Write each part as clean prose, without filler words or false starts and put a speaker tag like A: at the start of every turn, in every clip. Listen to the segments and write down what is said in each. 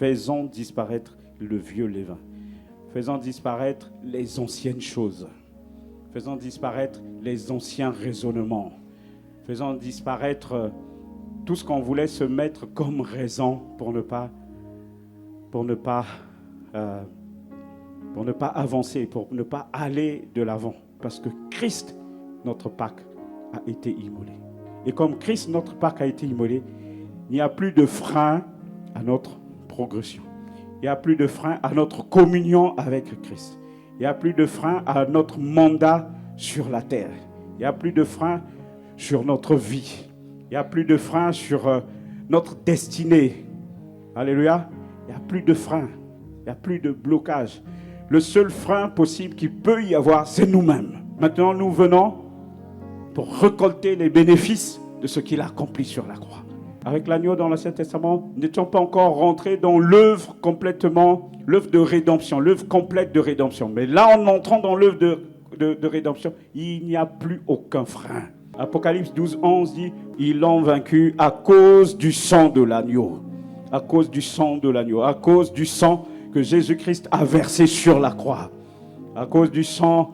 A: Faisons disparaître le vieux levain. Faisons disparaître les anciennes choses. Faisons disparaître les anciens raisonnements. Faisons disparaître tout ce qu'on voulait se mettre comme raison pour ne pas avancer, pour ne pas aller de l'avant. Parce que Christ, notre Pâque, a été immolé. Et comme Christ, notre Pâque, a été immolé, il n'y a plus de frein à notre progression. Il n'y a plus de frein à notre communion avec Christ. Il n'y a plus de frein à notre mandat sur la terre. Il n'y a plus de frein sur notre vie. Il n'y a plus de frein sur notre destinée. Alléluia. Il n'y a plus de frein. Il n'y a plus de blocage. Le seul frein possible qu'il peut y avoir, c'est nous-mêmes. Maintenant, nous venons pour récolter les bénéfices de ce qu'il a accompli sur la croix. Avec l'agneau dans l'Ancien Testament, nous n'étions pas encore rentrés dans l'œuvre complètement, l'œuvre de rédemption, l'œuvre complète de rédemption. Mais là, en entrant dans l'œuvre de rédemption, il n'y a plus aucun frein. Apocalypse 12, 11 dit, ils l'ont vaincu à cause du sang de l'agneau. À cause du sang de l'agneau. À cause du sang que Jésus-Christ a versé sur la croix. À cause du sang,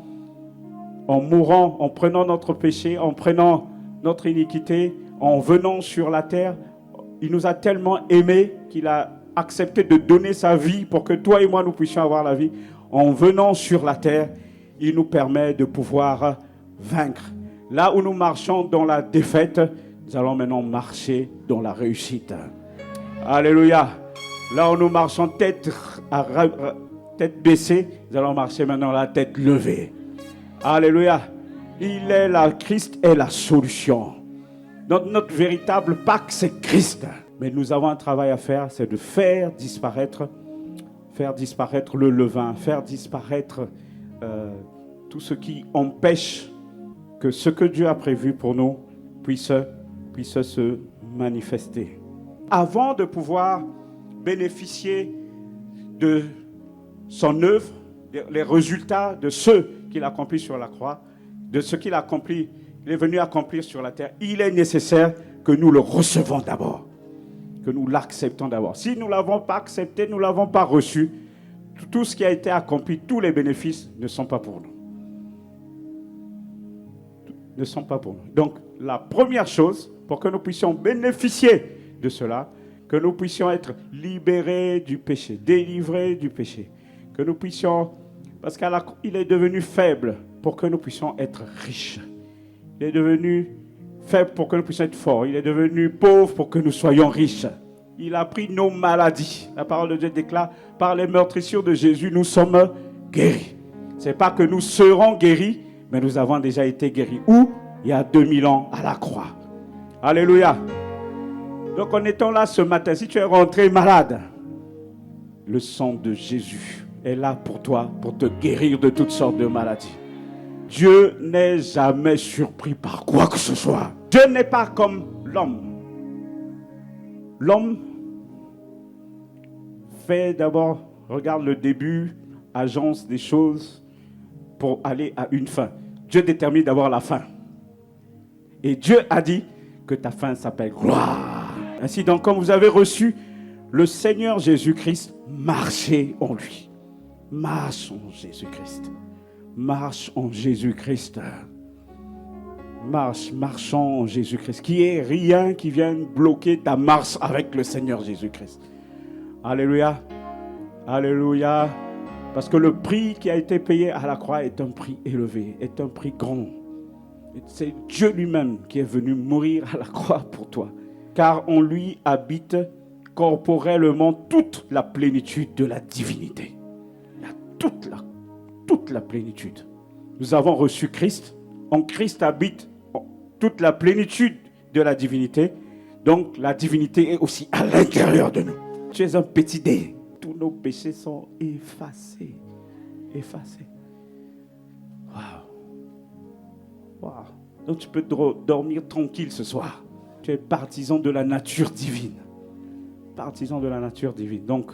A: en mourant, en prenant notre péché, en prenant notre iniquité, en venant sur la terre, il nous a tellement aimés qu'il a accepté de donner sa vie pour que toi et moi nous puissions avoir la vie. En venant sur la terre, il nous permet de pouvoir vaincre. Là où nous marchons dans la défaite, nous allons maintenant marcher dans la réussite. Alléluia. Là où nous marchons tête baissée, nous allons marcher maintenant la tête levée. Alléluia. Christ est la solution. Notre véritable Pâque, c'est Christ. Mais nous avons un travail à faire, c'est de faire disparaître le levain, faire disparaître tout ce qui empêche que ce que Dieu a prévu pour nous puisse se manifester. Avant de pouvoir bénéficier de son œuvre, les résultats de ce qu'il a accompli sur la croix, de ce qu'il a accompli, il est venu accomplir sur la terre, il est nécessaire que nous le recevons d'abord, que nous l'acceptons d'abord. Si nous ne l'avons pas accepté, nous ne l'avons pas reçu, tout ce qui a été accompli, tous les bénéfices ne sont pas pour nous. Ne sont pas pour nous. Donc, la première chose, pour que nous puissions bénéficier de cela, que nous puissions être libérés du péché, délivrés du péché, que nous puissions, parce qu'il est devenu faible pour que nous puissions être riches. Il est devenu faible pour que nous puissions être forts. Il est devenu pauvre pour que nous soyons riches. Il a pris nos maladies. La parole de Dieu déclare, par les meurtrissures de Jésus, nous sommes guéris. Ce n'est pas que nous serons guéris, mais nous avons déjà été guéris. Où? Il y a 2000 ans à la croix. Alléluia. Donc en étant là ce matin, si tu es rentré malade, le sang de Jésus est là pour toi, pour te guérir de toutes sortes de maladies. Dieu n'est jamais surpris par quoi que ce soit. Dieu n'est pas comme l'homme. L'homme fait d'abord, regarde le début, agence des choses pour aller à une fin. Dieu détermine d'abord la fin. Et Dieu a dit que ta fin s'appelle gloire. Ainsi donc, comme vous avez reçu le Seigneur Jésus-Christ, marchez en lui. Marche en Jésus-Christ. Marche en Jésus-Christ. Marchons en Jésus-Christ. Qu'il n'y ait rien qui vienne bloquer ta marche avec le Seigneur Jésus-Christ. Alléluia. Alléluia. Parce que le prix qui a été payé à la croix est un prix élevé, est un prix grand. C'est Dieu lui-même qui est venu mourir à la croix pour toi. Car en lui habite corporellement toute la plénitude de la divinité. Il y a toute la plénitude. Nous avons reçu Christ. En Christ habite toute la plénitude de la divinité. Donc la divinité est aussi à l'intérieur de nous. Tu es un petit dé. Tous nos péchés sont effacés. Effacés. Waouh. Donc tu peux dormir tranquille ce soir. Tu es partisan de la nature divine. Partisan de la nature divine. Donc,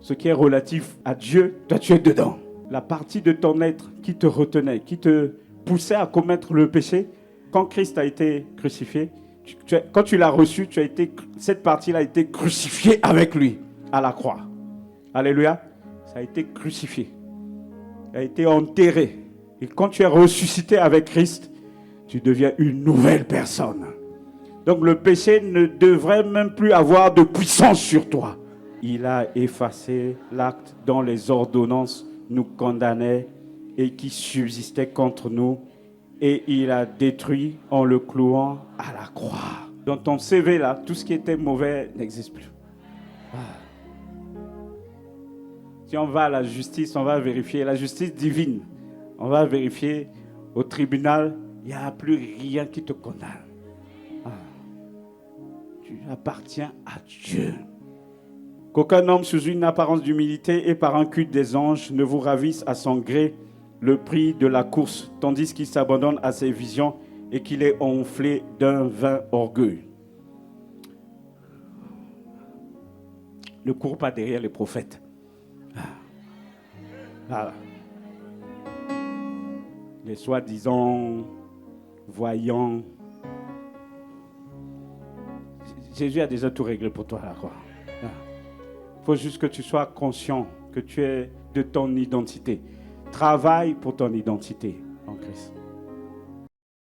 A: ce qui est relatif à Dieu, toi tu es dedans. La partie de ton être qui te retenait, qui te poussait à commettre le péché, quand Christ a été crucifié, quand tu l'as reçu, cette partie-là a été crucifiée avec lui. à la croix. Alléluia. Ça a été crucifié. Ça a été enterré. Et quand tu es ressuscité avec Christ, tu deviens une nouvelle personne. Donc le péché ne devrait même plus avoir de puissance sur toi. Il a effacé l'acte dont les ordonnances nous condamnaient et qui subsistait contre nous. Et il a détruit en le clouant à la croix. Dans ton CV là, tout ce qui était mauvais n'existe plus. Si on va à la justice, on va vérifier, la justice divine, on va vérifier au tribunal, il n'y a plus rien qui te condamne. Tu appartiens à Dieu. Qu'aucun homme sous une apparence d'humilité et par un culte des anges ne vous ravisse à son gré le prix de la course, tandis qu'il s'abandonne à ses visions et qu'il est enflé d'un vain orgueil. Ne cours pas derrière les prophètes. Voilà. Les soi-disant voyants. Jésus a déjà tout réglé pour toi là, quoi. Il faut juste que tu sois conscient que tu es de ton identité. Travaille pour ton identité en Christ.